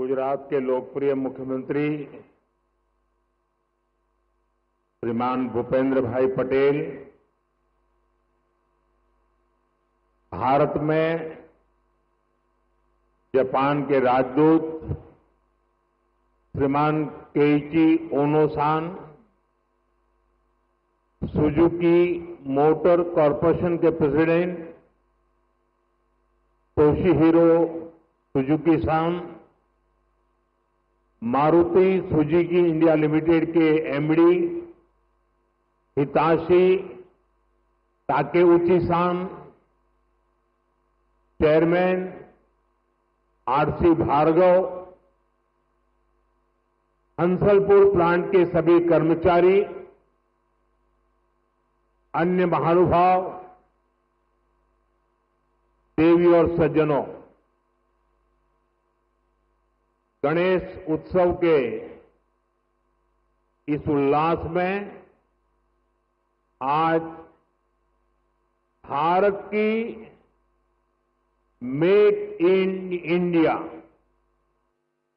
गुजरात के लोकप्रिय मुख्यमंत्री श्रीमान भूपेंद्र भाई पटेल भारत में जापान के राजदूत श्रीमान Keiichi Ono san, Suzuki motor corporation के president Toshihiro Suzuki san, Maruti Suzuki India limited के MD Hisashi Takeuchi san, chairman RC Bhargava, Hansalpur plant के सभी कर्मचारी, अन्य महानुभाव, देवी और सज्जनों, गणेश उत्सव के इस उल्लास में आज भारत की मेक इन इंडिया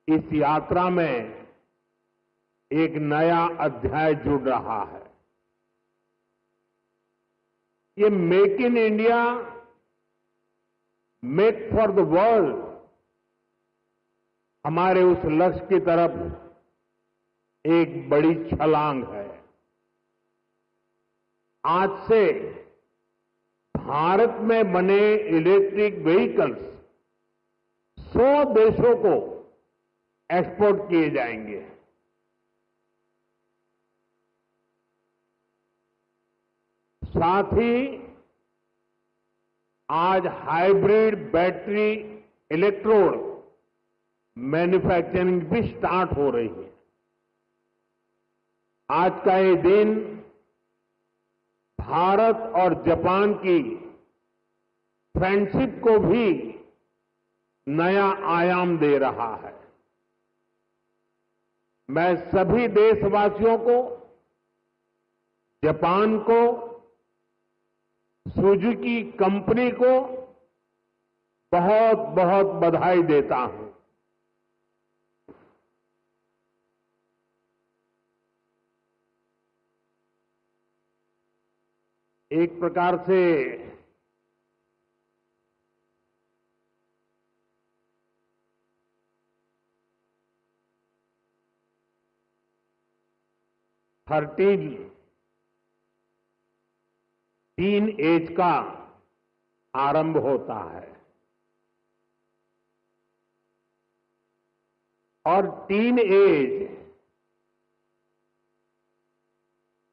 इस यात्रा में एक नया अध्याय जुड़ रहा है। ये make in India, make for the world हमारे उस लक्ष्य की तरफ एक बड़ी छलांग है। आज से भारत में बने इलेक्ट्रिक व्हीकल्स 100 देशों को एक्सपोर्ट किए जाएंगे। साथ ही आज हाइब्रिड बैटरी इलेक्ट्रोड मैन्युफैक्चरिंग भी स्टार्ट हो रही है। आज का ये दिन भारत और जापान की फ्रेंडशिप को भी नया आयाम दे रहा है। मैं सभी देशवासियों को, जापान को, सुजुकी कंपनी को बहुत बहुत बधाई देता हूं। एक प्रकार से टीन एज का आरंभ होता है और टीन एज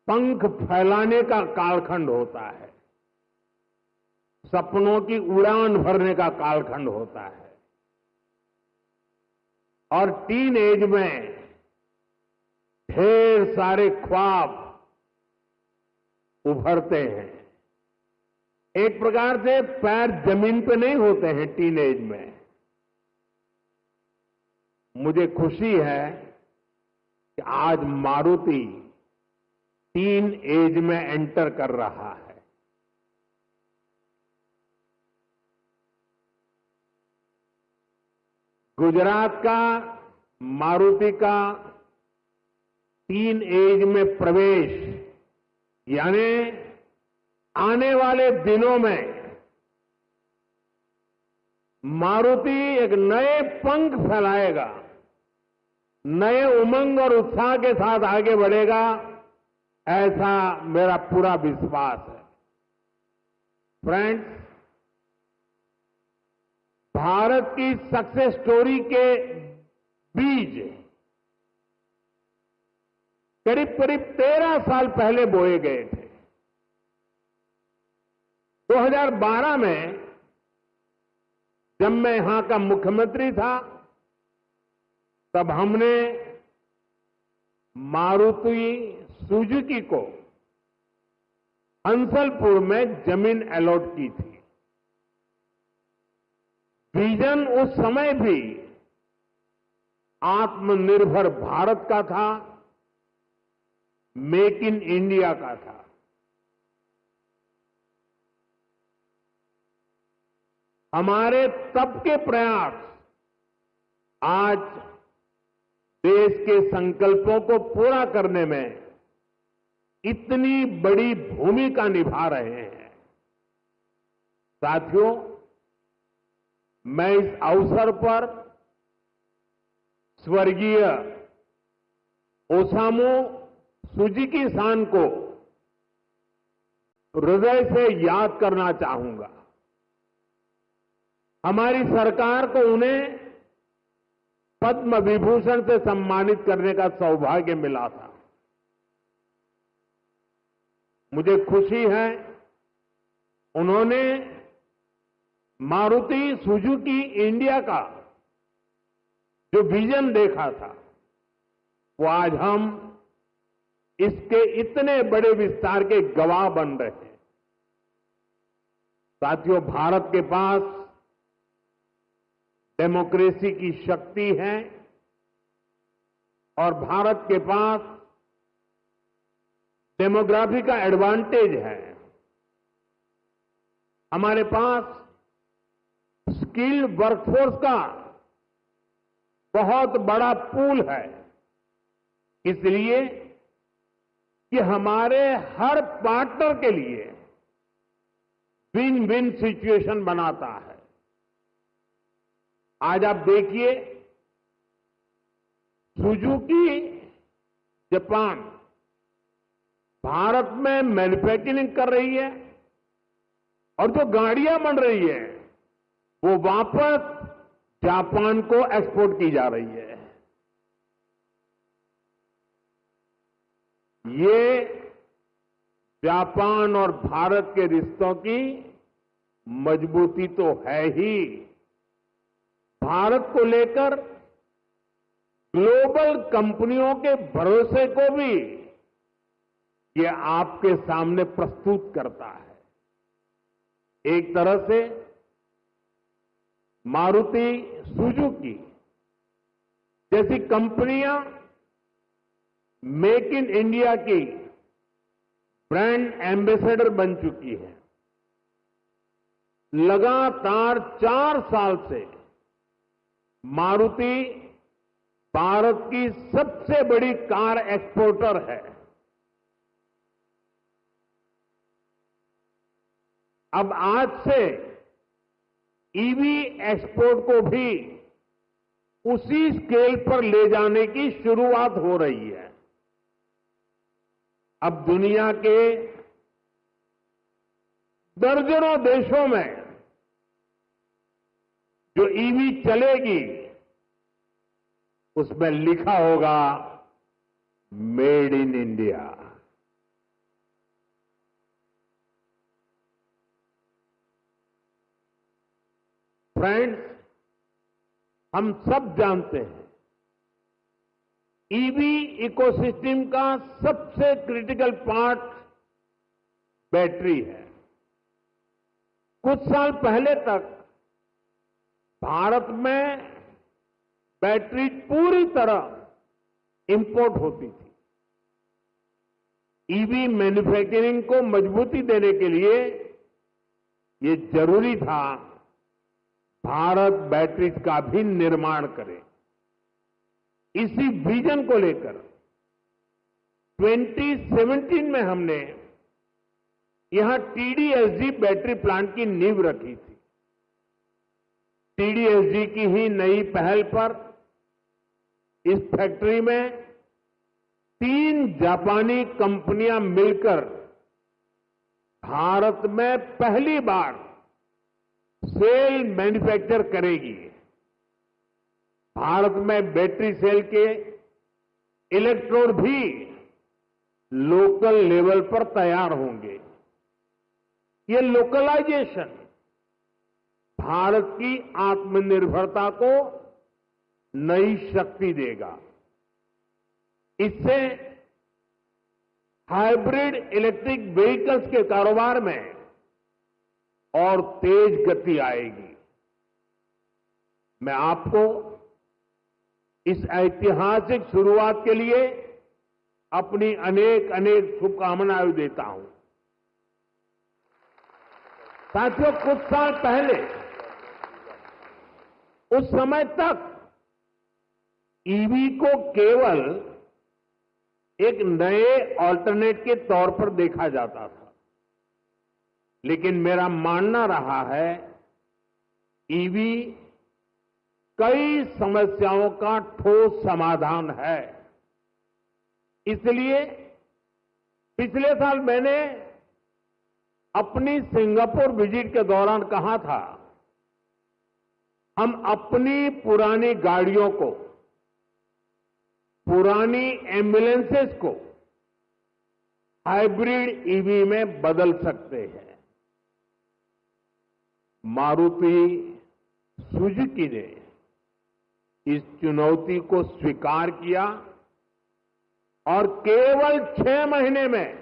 पंख फैलाने का कालखंड होता है, सपनों की उड़ान भरने का कालखंड होता है और टीन एज में ढेर सारे ख्वाब उभरते हैं। एक प्रकार से पैर जमीन पे नहीं होते हैं टीन एज में। मुझे खुशी है कि आज मारुति टीन एज में एंटर कर रहा है। गुजरात का मारुति का टीन एज में प्रवेश यानी आने वाले दिनों में मारुति एक नए पंख फैलाएगा, नए उमंग और उत्साह के साथ आगे बढ़ेगा, ऐसा मेरा पूरा विश्वास है। फ्रेंड्स, भारत की सक्सेस स्टोरी के बीज करीब करीब 13 साल पहले बोए गए थे। 2012 में जब मैं यहां का मुख्यमंत्री था, तब हमने मारुति सुजुकी को हंसलपुर में जमीन अलॉट की थी। विजन उस समय भी आत्मनिर्भर भारत का था, मेक इन इंडिया का था। हमारे तब के प्रयास आज देश के संकल्पों को पूरा करने में इतनी बड़ी भूमिका निभा रहे हैं। साथियों, मैं इस अवसर पर स्वर्गीय ओसामू सुजीकी-सान को हृदय से याद करना चाहूंगा। हमारी सरकार को उन्हें पद्म विभूषण से सम्मानित करने का सौभाग्य मिला था। मुझे खुशी है उन्होंने मारुति सुजुकी इंडिया का जो विजन देखा था, वो आज हम इसके इतने बड़े विस्तार के गवाह बन रहे हैं। साथियों, भारत के पास डेमोक्रेसी की शक्ति है और भारत के पास डेमोग्राफी का एडवांटेज है। हमारे पास स्किल्ड वर्कफोर्स का बहुत बड़ा पूल है, इसलिए कि हमारे हर पार्टनर के लिए विन विन सिचुएशन बनाता है। आज आप देखिए, सुजुकी जापान भारत में मैन्युफैक्चरिंग कर रही है और जो गाड़ियां बन रही है वो वापस जापान को एक्सपोर्ट की जा रही है। ये जापान और भारत के रिश्तों की मजबूती तो है ही, भारत को लेकर ग्लोबल कंपनियों के भरोसे को भी ये आपके सामने प्रस्तुत करता है। एक तरह से मारुति सुजुकी जैसी कंपनियां मेक इन इंडिया की ब्रांड एम्बेसडर बन चुकी है। लगातार 4 साल से मारुति भारत की सबसे बड़ी कार एक्सपोर्टर है। अब आज से ईवी एक्सपोर्ट को भी उसी स्केल पर ले जाने की शुरुआत हो रही है। अब दुनिया के दर्जनों देशों में जो ईवी चलेगी उसमें लिखा होगा मेड इन इंडिया। फ्रेंड्स, हम सब जानते हैं ईवी इकोसिस्टम का सबसे क्रिटिकल पार्ट बैटरी है। कुछ साल पहले तक भारत में बैटरी पूरी तरह इंपोर्ट होती थी। ईवी मैन्युफैक्चरिंग को मजबूती देने के लिए ये जरूरी था भारत बैटरीज का भी निर्माण करे। इसी विजन को लेकर 2017 में हमने यहां टीडीएसजी बैटरी प्लांट की नींव रखी थी। टीडीएसजी की ही नई पहल पर इस फैक्ट्री में 3 जापानी कंपनियां मिलकर भारत में पहली बार सेल मैन्युफैक्चर करेगी। भारत में बैटरी सेल के इलेक्ट्रोड भी लोकल लेवल पर तैयार होंगे। ये लोकलाइजेशन भारत की आत्मनिर्भरता को नई शक्ति देगा। इससे हाइब्रिड इलेक्ट्रिक व्हीकल्स के कारोबार में और तेज गति आएगी। मैं आपको इस ऐतिहासिक शुरुआत के लिए अपनी अनेक अनेक शुभकामनाएं देता हूं। साथियों, कुछ साल पहले उस समय तक ईवी को केवल एक नए ऑल्टरनेट के तौर पर देखा जाता था, लेकिन मेरा मानना रहा है ईवी कई समस्याओं का ठोस समाधान है। इसलिए पिछले साल मैंने अपनी सिंगापुर विजिट के दौरान कहा था, हम अपनी पुरानी गाड़ियों को, पुरानी एम्बुलेंसेस को हाइब्रिड ईवी में बदल सकते हैं। मारुति सुजुकी ने इस चुनौती को स्वीकार किया और केवल 6 महीने में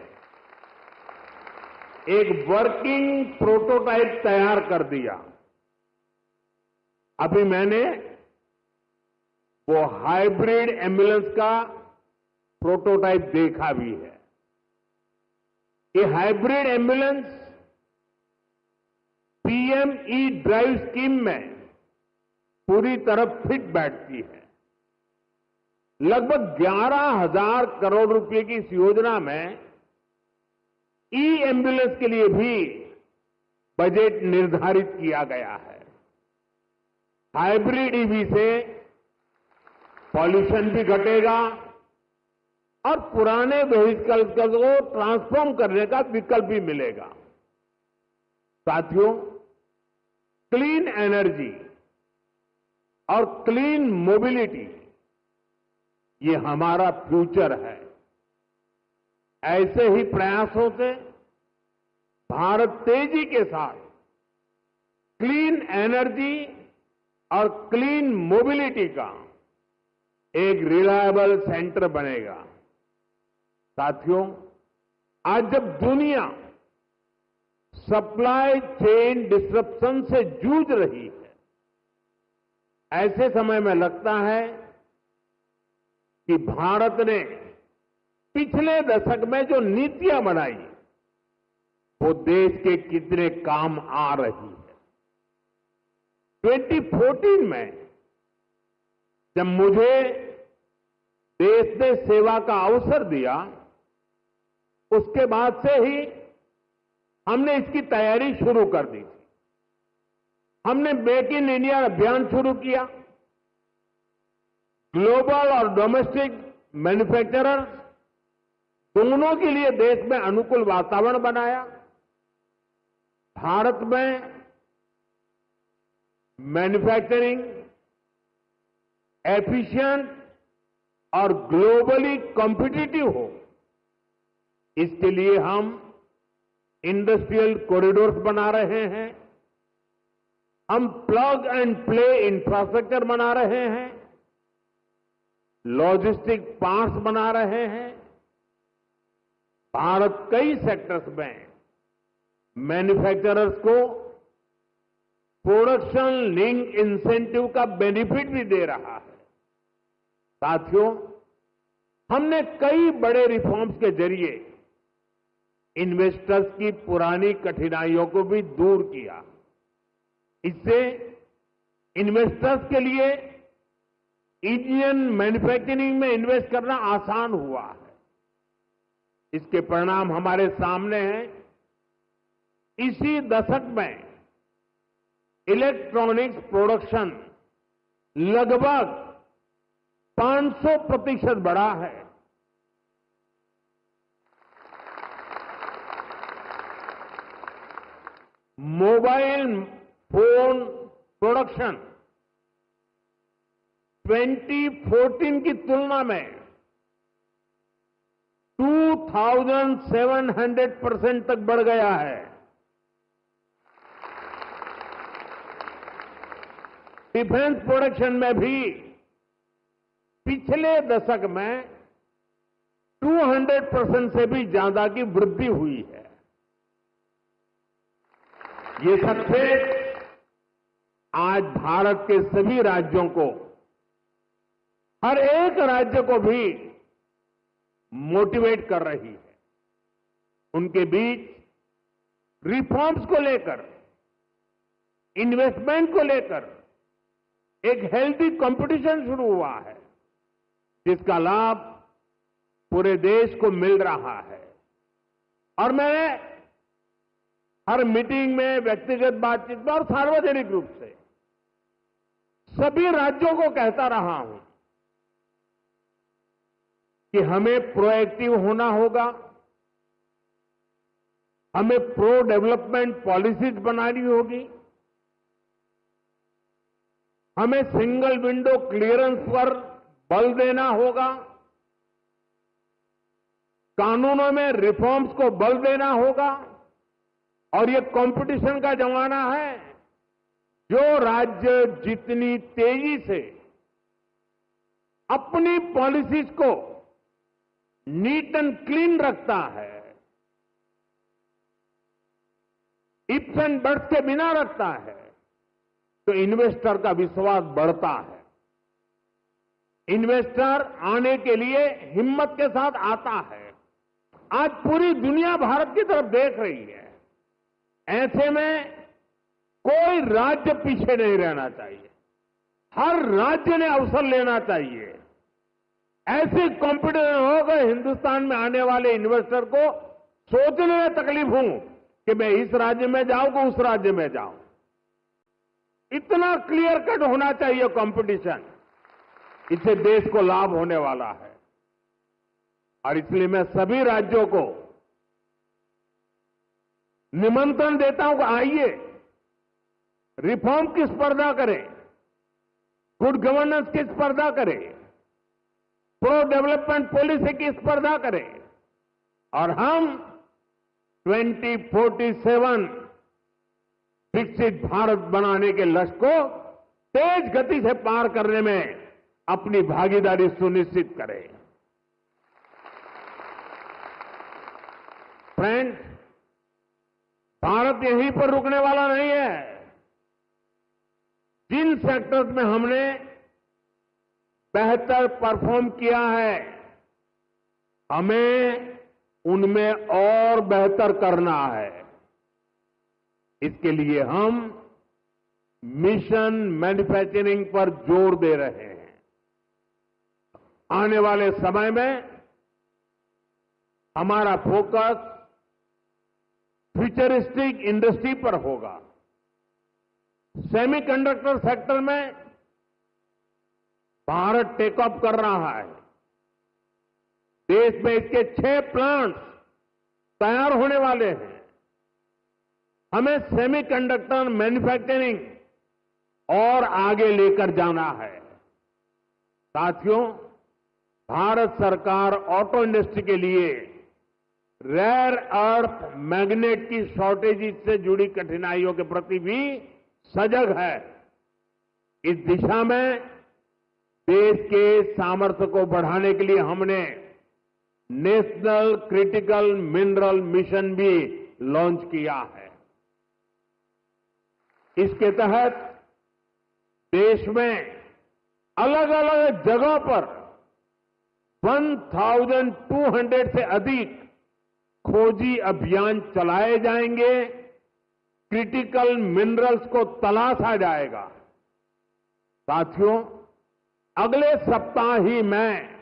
एक वर्किंग प्रोटोटाइप तैयार कर दिया। अभी मैंने वो हाइब्रिड एम्बुलेंस का प्रोटोटाइप देखा भी है। ये hybrid ambulance PM E drive scheme में पूरी तरह फिट बैठती है। लगभग 11,000 करोड़ रुपए की इस योजना में ई एम्बुलेंस के लिए भी बजट निर्धारित किया गया है। हाइब्रिड ईवी से पॉल्यूशन भी घटेगा और पुराने व्हीकल्स को ट्रांसफॉर्म करने का विकल्प भी मिलेगा। साथियों, क्लीन एनर्जी और क्लीन मोबिलिटी ये हमारा फ्यूचर है। ऐसे ही प्रयासों से भारत तेजी के साथ क्लीन एनर्जी और क्लीन मोबिलिटी का एक रिलायबल सेंटर बनेगा। साथियों, आज जब दुनिया सप्लाई चेन डिसरप्शन से जूझ रही है, ऐसे समय में लगता है कि भारत ने पिछले दशक में जो नीतियां बनाई वो देश के कितने काम आ रही है। 2014 में जब मुझे देश ने सेवा का अवसर दिया, उसके बाद से ही हमने इसकी तैयारी शुरू कर दी थी। हमने मेक इन इंडिया अभियान शुरू किया। ग्लोबल और डोमेस्टिक मैन्युफैक्चरर्स दोनों के लिए देश में अनुकूल वातावरण बनाया। भारत में मैन्युफैक्चरिंग एफिशिएंट और ग्लोबली कॉम्पिटिटिव हो, इसके लिए हम इंडस्ट्रियल कॉरिडोर्स बना रहे हैं। हम प्लग एंड प्ले इंफ्रास्ट्रक्चर बना रहे हैं, लॉजिस्टिक पार्क्स बना रहे हैं। भारत कई सेक्टर्स में मैन्युफैक्चरर्स को प्रोडक्शन लिंक इंसेंटिव का बेनिफिट भी दे रहा है। साथियों, हमने कई बड़े रिफॉर्म्स के जरिए इन्वेस्टर्स की पुरानी कठिनाइयों को भी दूर किया। इससे इन्वेस्टर्स के लिए इंडियन मैन्युफैक्चरिंग में इन्वेस्ट करना आसान हुआ है। इसके परिणाम हमारे सामने हैं। इसी दशक में इलेक्ट्रॉनिक्स प्रोडक्शन लगभग 500% बढ़ा है। मोबाइल फोन प्रोडक्शन 2014 की तुलना में 2700% तक बढ़ गया है। डिफेंस प्रोडक्शन में भी पिछले दशक में 200% से भी ज्यादा की वृद्धि हुई है। ये सक्सेस आज भारत के सभी राज्यों को, हर एक राज्य को भी मोटिवेट कर रही है। उनके बीच रिफॉर्म्स को लेकर, इन्वेस्टमेंट को लेकर एक हेल्दी कंपटीशन शुरू हुआ है। जिसका लाभ पूरे देश को मिल रहा है। और मैंने हर मीटिंग में, व्यक्तिगत बातचीत में और सार्वजनिक रूप से सभी राज्यों को कहता रहा हूं कि हमें प्रोएक्टिव होना होगा, हमें प्रो डेवलपमेंट पॉलिसीज बनानी होगी, हमें सिंगल विंडो क्लियरेंस पर बल देना होगा, कानूनों में रिफॉर्म्स को बल देना होगा। और ये कंपटीशन का जमाना है। जो राज्य जितनी तेजी से अपनी पॉलिसीज को नीट एंड क्लीन रखता है, इफ्स एंड बट्स के बिना रखता है, तो इन्वेस्टर का विश्वास बढ़ता है। इन्वेस्टर आने के लिए हिम्मत के साथ आता है। आज पूरी दुनिया भारत की तरफ देख रही है। ऐसे में कोई राज्य पीछे नहीं रहना चाहिए। हर राज्य ने अवसर लेना चाहिए। ऐसे कॉम्पिटिशन होगा हिंदुस्तान में आने वाले इन्वेस्टर को सोचने में तकलीफ हूं कि मैं इस राज्य में जाऊं कि उस राज्य में जाऊं। इतना क्लियर कट होना चाहिए कंपटीशन। इससे देश को लाभ होने वाला है। और इसलिए मैं सभी राज्यों को निमंत्रण देता हूं कि आइए, रिफॉर्म की स्पर्धा करें, गुड गवर्नेंस की स्पर्धा करें, प्रो डेवलपमेंट पॉलिसी की स्पर्धा करें और हम 2047 विकसित भारत बनाने के लक्ष्य को तेज गति से पार करने में अपनी भागीदारी सुनिश्चित करें। फ्रेंड्स, भारत यहीं पर रुकने वाला नहीं है। जिन सेक्टर्स में हमने बेहतर परफॉर्म किया है, हमें उनमें और बेहतर करना है। इसके लिए हम मिशन मैन्युफैक्चरिंग पर जोर दे रहे हैं। आने वाले समय में हमारा फोकस फ्यूचरिस्टिक इंडस्ट्री पर होगा। सेमीकंडक्टर सेक्टर में भारत टेक ऑफ कर रहा है। देश में इसके 6 प्लांट्स तैयार होने वाले हैं। हमें सेमीकंडक्टर मैन्युफैक्चरिंग और आगे लेकर जाना है। साथियों, भारत सरकार ऑटो इंडस्ट्री के लिए रेयर अर्थ मैग्नेट की शॉर्टेज से जुड़ी कठिनाइयों के प्रति भी सजग है। इस दिशा में देश के सामर्थ्य को बढ़ाने के लिए हमने नेशनल क्रिटिकल मिनरल मिशन भी लॉन्च किया है। इसके तहत देश में अलग अलग जगहों पर 1200 से अधिक खोजी अभियान चलाए जाएंगे। क्रिटिकल मिनरल्स को तलाशा जाएगा। साथियों, अगले सप्ताह ही मैं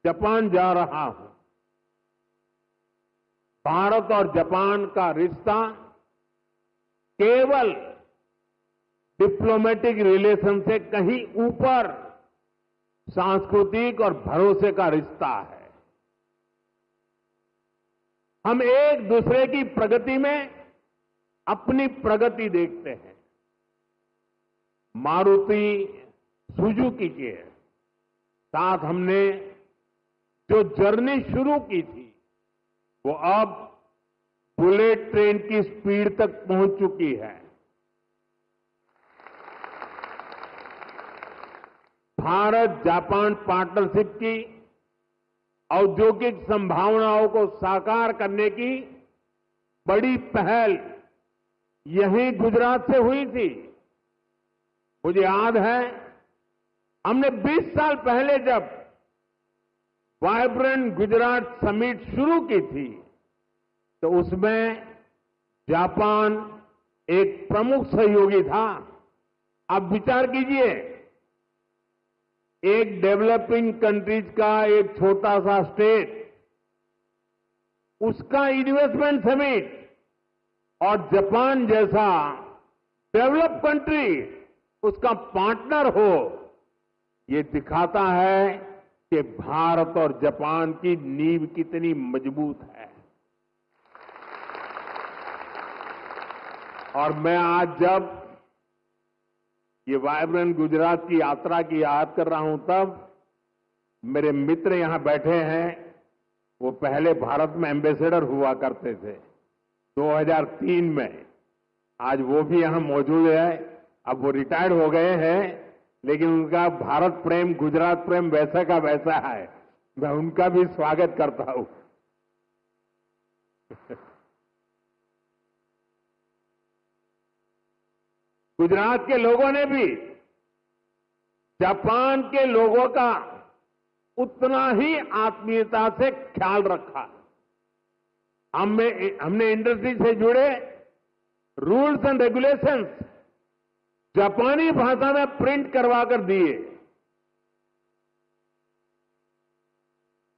जापान जा रहा हूं। भारत और जापान का रिश्ता केवल डिप्लोमेटिक रिलेशन से कहीं ऊपर सांस्कृतिक और भरोसे का रिश्ता है। हम एक दूसरे की प्रगति में अपनी प्रगति देखते हैं। मारुति सुजुकी के साथ हमने जो जर्नी शुरू की थी, वो अब बुलेट ट्रेन की स्पीड तक पहुंच चुकी है। भारत जापान पार्टनरशिप की औद्योगिक संभावनाओं को साकार करने की बड़ी पहल यहीं गुजरात से हुई थी। मुझे याद है, हमने 20 साल पहले जब वाइब्रेंट गुजरात समिट शुरू की थी, तो उसमें जापान एक प्रमुख सहयोगी था। आप विचार कीजिए, एक डेवलपिंग कंट्रीज का एक छोटा सा स्टेट, उसका इन्वेस्टमेंट समिट और जापान जैसा डेवलप कंट्री उसका पार्टनर हो, ये दिखाता है कि भारत और जापान की नींव कितनी मजबूत है। और मैं आज जब ये वाइब्रेंट गुजरात की यात्रा की याद कर रहा हूं, तब मेरे मित्र यहां बैठे हैं, वो पहले भारत में एम्बेसडर हुआ करते थे 2003 में। आज वो भी यहां मौजूद है। अब वो रिटायर्ड हो गए हैं, लेकिन उनका भारत प्रेम, गुजरात प्रेम वैसा का वैसा है। मैं उनका भी स्वागत करता हूं। गुजरात के लोगों ने भी जापान के लोगों का उतना ही आत्मीयता से ख्याल रखा। हमने इंडस्ट्री से जुड़े रूल्स एंड रेगुलेशंस जापानी भाषा में प्रिंट करवा कर दिए।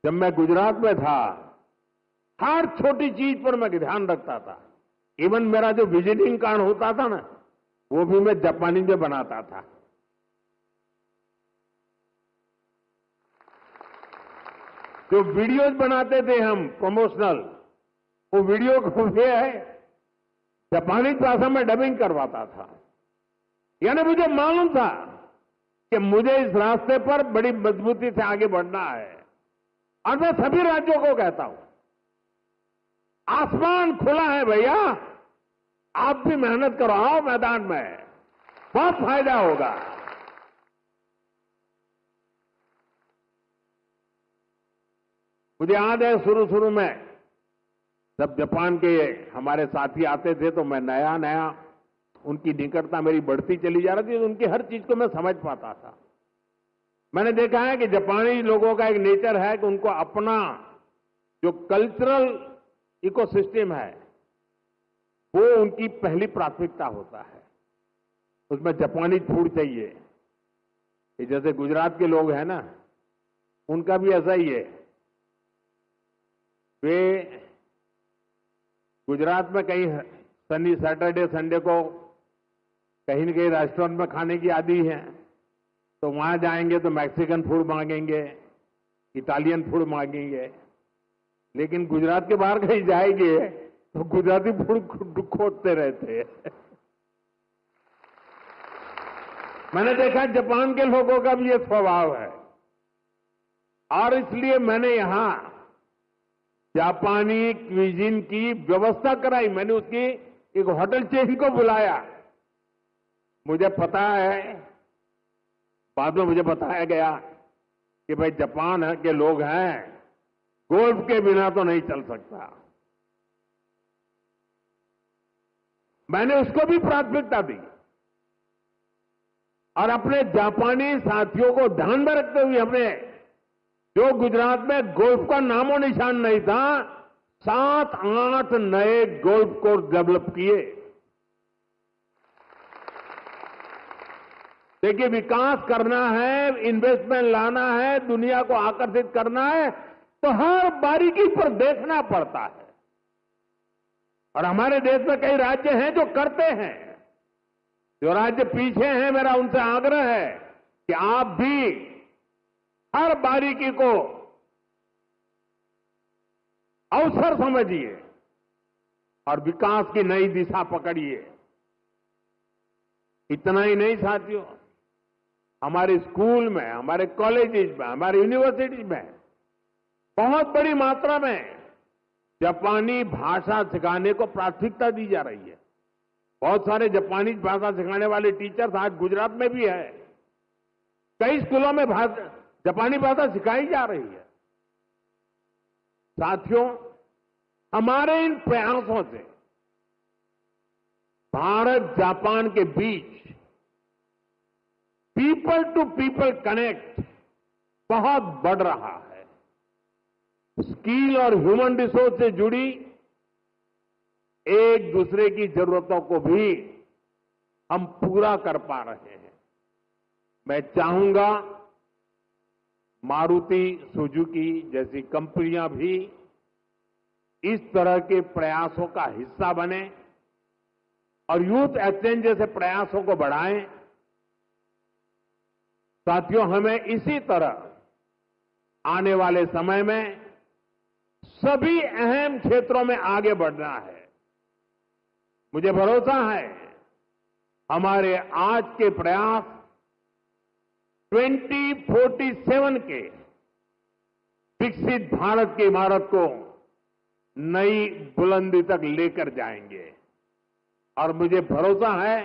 जब मैं गुजरात में था, हर छोटी चीज पर मैं ध्यान रखता था। इवन मेरा जो विजिटिंग कार्ड होता था ना, वो भी मैं जापानी में बनाता था। जो वीडियोज बनाते थे हम प्रमोशनल, वो वीडियो को भी जापानी भाषा में डबिंग करवाता था। यानी मुझे मालूम था कि मुझे इस रास्ते पर बड़ी मजबूती से आगे बढ़ना है। और मैं सभी राज्यों को कहता हूं, आसमान खुला है भैया, आप भी मेहनत करो, आओ मैदान में, बहुत फायदा होगा। मुझे याद है शुरू में जब जापान के हमारे साथी आते थे, तो मैं नया नया उनकी निकटता मेरी बढ़ती चली जा रही थी, तो उनकी हर चीज को मैं समझ पाता था। मैंने देखा है कि जापानी लोगों का एक नेचर है कि उनको अपना जो कल्चरल इकोसिस्टम है, वो उनकी पहली प्राथमिकता होता है। उसमें जापानी फूड चाहिए। कि जैसे गुजरात के लोग हैं ना, उनका भी ऐसा ही है। वे गुजरात में कहीं शनि, सैटरडे, संडे को कहीं न कहीं रेस्टोरेंट में खाने की आदी है, तो वहां जाएंगे तो मैक्सिकन फूड मांगेंगे, इटालियन फूड मांगेंगे। लेकिन गुजरात के बाहर कहीं जाएंगे तो गुजराती फूड खोजते रहते हैं। मैंने देखा जापान के लोगों का भी ये स्वभाव है, और इसलिए मैंने यहां जापानी क्विजिन की व्यवस्था कराई। मैंने उसकी एक होटल चेन को बुलाया। मुझे पता है, बाद में मुझे बताया गया कि भाई जापान के लोग हैं, गोल्फ के बिना तो नहीं चल सकता। मैंने उसको भी प्राथमिकता दी, और अपने जापानी साथियों को ध्यान में रखते हुए हमने, जो गुजरात में गोल्फ का नामो निशान नहीं था, 7-8 नए गोल्फ कोर्स डेवलप किए। देखिए, विकास करना है, इन्वेस्टमेंट लाना है, दुनिया को आकर्षित करना है, तो हर बारीकी पर देखना पड़ता है। और हमारे देश में कई राज्य हैं जो करते हैं। जो राज्य पीछे हैं, मेरा उनसे आग्रह है कि आप भी हर बारीकी को अवसर समझिए और विकास की नई दिशा पकड़िए। इतना ही नहीं साथियों, हमारे स्कूल में, हमारे कॉलेजेस में, हमारे यूनिवर्सिटीज में बहुत बड़ी मात्रा में जापानी भाषा सिखाने को प्राथमिकता दी जा रही है। बहुत सारे जापानी भाषा सिखाने वाले टीचर्स आज गुजरात में भी है। कई स्कूलों में जापानी भाषा सिखाई जा रही है। साथियों, हमारे इन प्रयासों से भारत जापान के बीच पीपल टू पीपल कनेक्ट बहुत बढ़ रहा है। स्किल और ह्यूमन रिसोर्स से जुड़ी एक दूसरे की जरूरतों को भी हम पूरा कर पा रहे हैं। मैं चाहूंगा मारुति सुजुकी जैसी कंपनियां भी इस तरह के प्रयासों का हिस्सा बने और यूथ एक्सचेंज जैसे प्रयासों को बढ़ाएं। साथियों, हमें इसी तरह आने वाले समय में सभी अहम क्षेत्रों में आगे बढ़ना है। मुझे भरोसा है हमारे आज के प्रयास 2047 के विकसित भारत की इमारत को नई बुलंदी तक लेकर जाएंगे और मुझे भरोसा है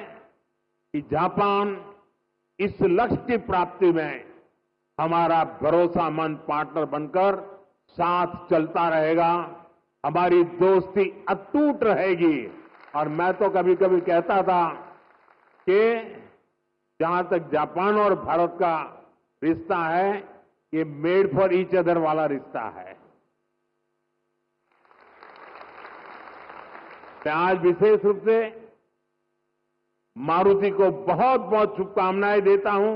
कि जापान इस लक्ष्य की प्राप्ति में हमारा भरोसामंद पार्टनर बनकर साथ चलता रहेगा। हमारी दोस्ती अटूट रहेगी और मैं तो कभी कभी कहता था कि जहां तक जापान और भारत का रिश्ता है, ये मेड फॉर ईच अदर वाला रिश्ता है। मैं आज विशेष रूप से मारुति को बहुत बहुत शुभकामनाएं देता हूं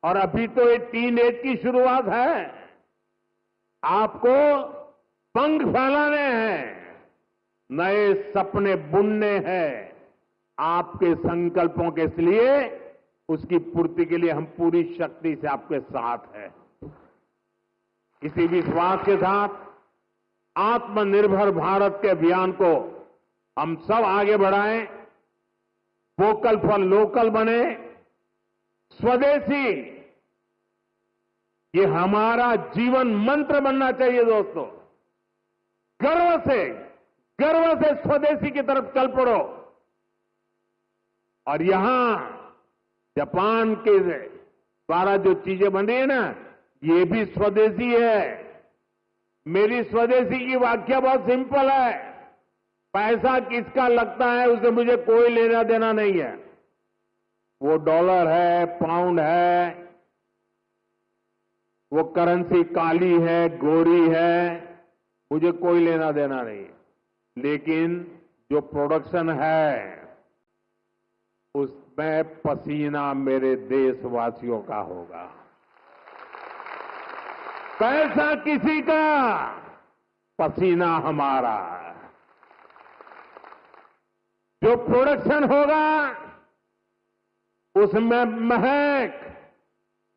और अभी तो ये टीन एज की शुरुआत है। आपको पंख फैलाने हैं, नए सपने बुनने हैं। आपके संकल्पों के लिए, उसकी पूर्ति के लिए हम पूरी शक्ति से आपके साथ हैं। इसी विश्वास के साथ आत्मनिर्भर भारत के अभियान को हम सब आगे बढ़ाएं, वोकल फॉर लोकल बने, स्वदेशी ये हमारा जीवन मंत्र बनना चाहिए। दोस्तों, गर्व से स्वदेशी की तरफ चल पड़ो। और यहां जापान के द्वारा जो चीजें बन रही है ना, ये भी स्वदेशी है। मेरी स्वदेशी की व्याख्या बहुत सिंपल है। पैसा किसका लगता है उससे मुझे कोई लेना देना नहीं है। वो डॉलर है, पाउंड है, वो करेंसी काली है, गोरी है, मुझे कोई लेना देना नहीं है। लेकिन जो प्रोडक्शन है उसमें पसीना मेरे देशवासियों का होगा। पैसा किसी का, पसीना हमारा। जो प्रोडक्शन होगा उसमें महक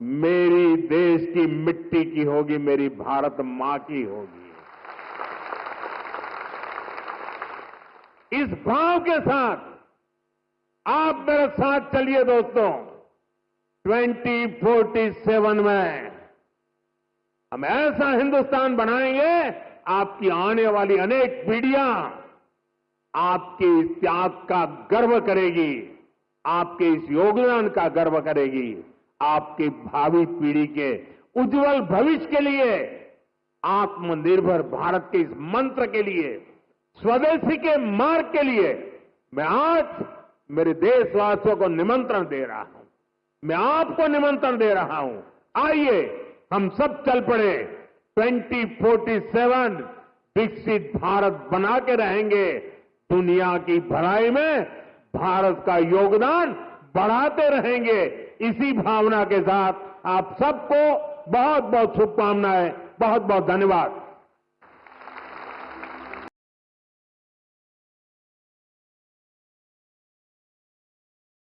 मेरी देश की मिट्टी की होगी, मेरी भारत मां की होगी। इस भाव के साथ आप मेरे साथ चलिए दोस्तों। 2047 में हम ऐसा हिंदुस्तान बनाएंगे, आपकी आने वाली अनेक पीढ़ियां आपके इस त्याग का गर्व करेगी, आपके इस योगदान का गर्व करेगी। आपकी भावी पीढ़ी के उज्जवल भविष्य के लिए, आत्मनिर्भर भारत के इस मंत्र के लिए, स्वदेशी के मार्ग के लिए मैं आज मेरे देशवासियों को निमंत्रण दे रहा हूं। मैं आपको निमंत्रण दे रहा हूं। आइए हम सब चल पड़े। 2047 विकसित भारत बना के रहेंगे। दुनिया की भलाई में भारत का योगदान बढ़ाते रहेंगे। इसी भावना के साथ आप सबको बहुत बहुत शुभकामनाएं, बहुत बहुत धन्यवाद।